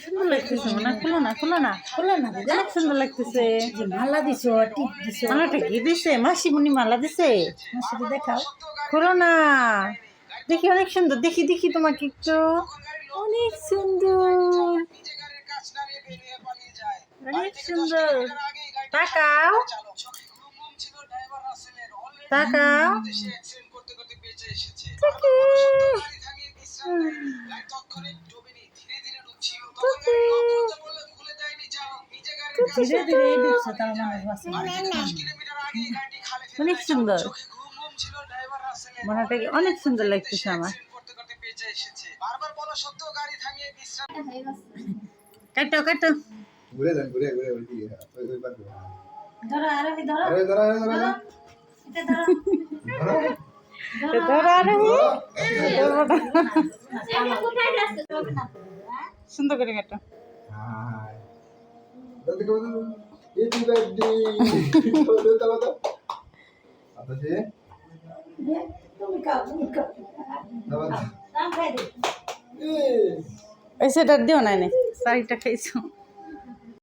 সুন্দর লাগতেছে মনে খুলো না খুলো না খুলো না দিদা সুন্দর লাগতেছে মালা দিছো টিপ দিছো মালাটা কি দিছে মাসিমণি মালা দিছে মাসিকে দেখাও খুলো না দেখি অনেক সুন্দর দেখি দেখি তোমাকে একটু অনেক সুন্দর অনেক সুন্দর তাকাও তাকাও ধীরে ধীরে ডুবছে তার অনেক সুন্দর মনটা অনেক সুন্দর লাগতেছে আমার কাটো কাটো ঘুরে যান ঘুরে ঘুরে ওই দিকে ওই পার ধরো আরবি ধরো আরে ধরো ধরো এটা ধরো ধরো আরবি সুন্দর করে কাটো হাই দাদা কো হ্যাপি বার্থডে তো তো তো আচ্ছা যে তুমি খাও দাদা নাম খাই দে এই সেটা দিও না নে সাইটা খাইছো